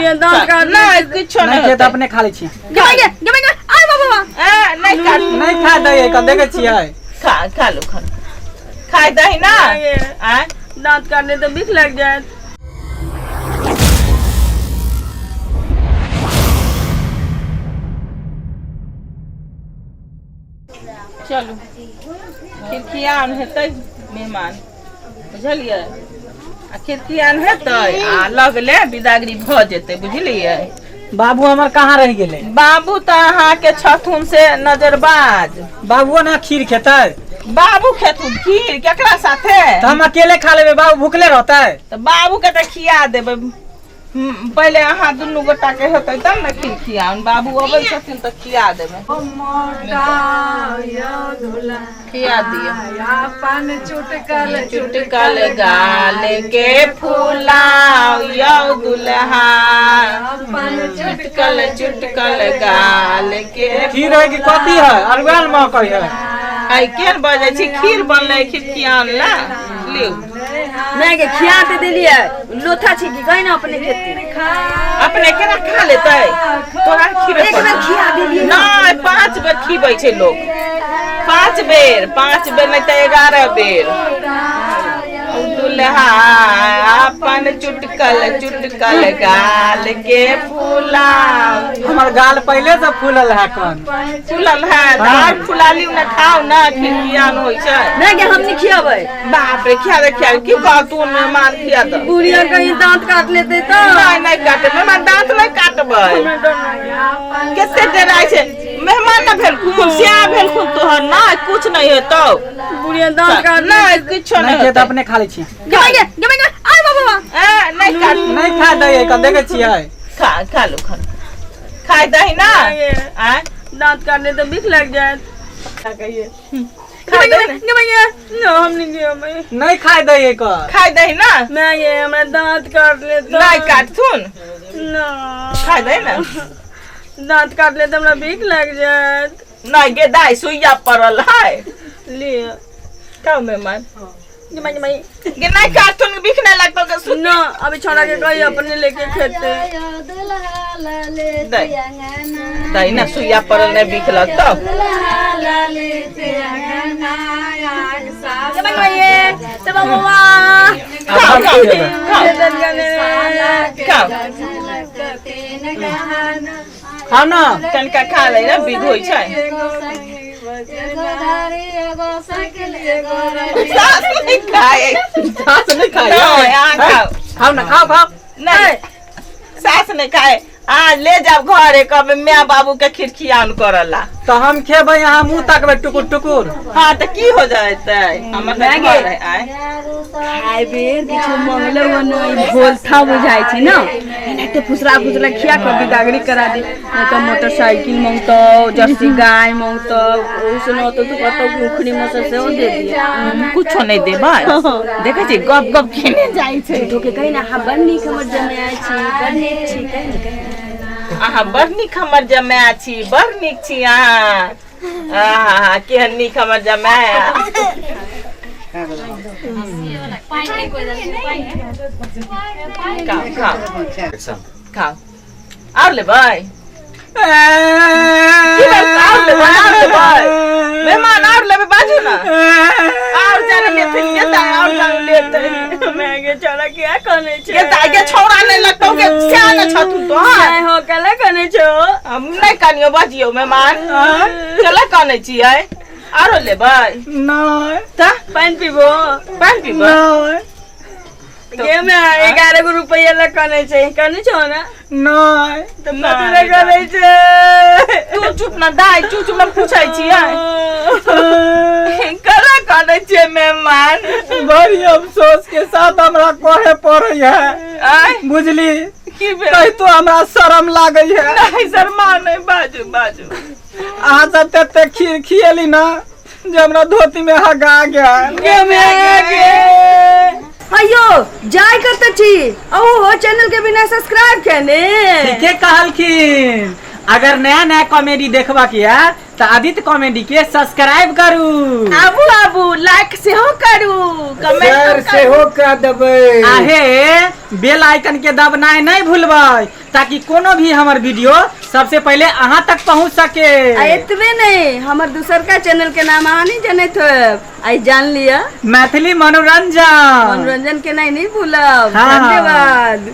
बुढ़िया दांत काट ना कुछ नहीं के तो अपने खा लै छी आय बाबा नहीं काट नहीं खा दे का देखे छियै खा लो खाए दही ना दांत काटने तो बिख लग जाए। चलू खिड़कियान हेतै मेहमान बुझलियै खिड़कियान हेतै आ लगले बिदागरी भ जेतै बुझलियै। बाबू हमर कहाँ रह गेले? बाबू तो अहाँ के छथुन से नजरबाज। बाबू ना खीर खेतै? बाबू खेथुन खीर केकरा साथे? तो हम अकेले खा लेबे, बाबू भूखले रहतै? तो बाबू के तो खिया देबै, पहले अहाँ दुनू गोटा के होतै तब ना खीर खियाउन। बाबू अबै छथिन तो खिया देबै। खिया दिए अपन चुटकल गाल के फूलाओ यौ दुल्हा, चुटकल गाल के खीर है कि कथी है? अरवाल मकई है। आई केन बजे छी खीर बनले खिड़कियान ला लियो नहीं के खिया दे दिलिए लोथा छी कि कहीं ना अपने खेती अपने केना खा लेतै? तोरा खीर एक बेर खिया दिलिए ना 5 बेर खीबै छै लोग, 5 बेर नहीं तो 11 बेर। दुल्हा अपन चुटकल गाल के फूलाओ। हमर गाल पहले से फूलल है कौन? फूलल है दाल फुलाली न खाओ ना खिड़कियान होय छै। नहीं के हम नहीं खियाबै। बाप रे खिया की कह तू मेहमान खिया दे। बुढ़िया कहीं दांत काट लेते तो नहीं काटे मेहमान दांत नहीं काटबै। केते डराय छै मेहमान ना भेल खून सिया भेल खून तोहर ना कुछ नहीं हेतौ। बुढ़िया दांत काट नहीं कुछ नहीं के तो अपने खा लै छी। आय बाबा नहीं काट नहीं खा दे का देखे छियै खा लो खाए दही ना दांत काटने तो बिख लग जाए। कहिए हम नहीं खियाबै। नहीं खा दे का खाए दही ना मैं ये हमरा दांत काट ले तो नहीं काट सुन ना खाए दही ना दांत काट ले तो हमरा बिख लग जाए। नहीं गे दाई सुइया पड़ल है लिए खाओ मेहमान जमाई गे नहीं काट तुम बिख नहीं लगतो के सुन ना अभी छोड़ा के कही अपने लेके खेते दाई ना सुइया पड़ल नहीं बिख लगतो। जमाई ये तब बाबा खाना कनका खा ले ना विध होय छै। सास नहीं खाए खाओ ना खाओ नहीं सास नहीं खाए आज ले जाओ घरे कब मैं बाबू के खिड़कियान करला तो हम खेबै यहाँ मुँह तकबै टुकुर टुकुर। हाँ तो की हो जाते हमर घर है आए खाए बेर किछु मंगले वनो भोल था बुझाई छै ना एनाते फुसरा खिया के बिगागड़ी करा दे नहीं तो मोटरसाइकिल मांगतो जर्सी गाय मांगतो उसनो तो कतो उखड़ी मसर से दे दिए कुछ नहीं दे भाई देखे छी गप खेने जाई छै तो के कहीं ना बड़ नीक हमर जमाई छी बड़ नीक छी कहीं अहाँ बड़ नीक हमर जमाई छी बड़ नीक छी अहाँ केहन नीक हमर जमाई खाओ और लेबै मेहमान और लेबै बाजू ना और जाने लेते और जाने लेते मैं के छोरा क्या करने छे के छोरा नहीं लगतो के सियाना छथु तो हां हो कला करने छो हम नहीं कनियो बाजियो मेहमान कला करने छियै आरो लेबै नहीं त पानी पीबो नहीं ये में 11 रुपया लगने चाहिए करने छो ना नहीं तो पता करे छे तू चुप ना दाई चुप ना पूछै छियै कला करने छियै मेहमान बड़ी अफसोस के साथ हमरा कहे पड़े है बुझली की कहीं तो हमरा शर्म लागे है। नहीं शर्मा नहीं बाजू अहाँ सब तते खीर खियली ना जे हमरा धोती में हगा गया। अयो जाय करते छी ओ चैनल के बिना सब्सक्राइब करने ठीके कहलखिन। अगर नया कॉमेडी देखबा के है तो आदित्य कॉमेडी के सब्सक्राइब करू आबू आबू लाइक से हो करू शेयर कमेंट से हो का दबे आहे बेल आइकन के दबनाए नहीं भूलबै ताकि कोनो भी हमर वीडियो सबसे पहले अहाँ तक पहुँच सके। इतने नहीं हमार दूसर का चैनल के नाम अहाँ नहीं जाने थे आई जान लिया मैथिली मनोरंजन मनोरंजन के नहीं भूलब। हाँ। धन्यवाद।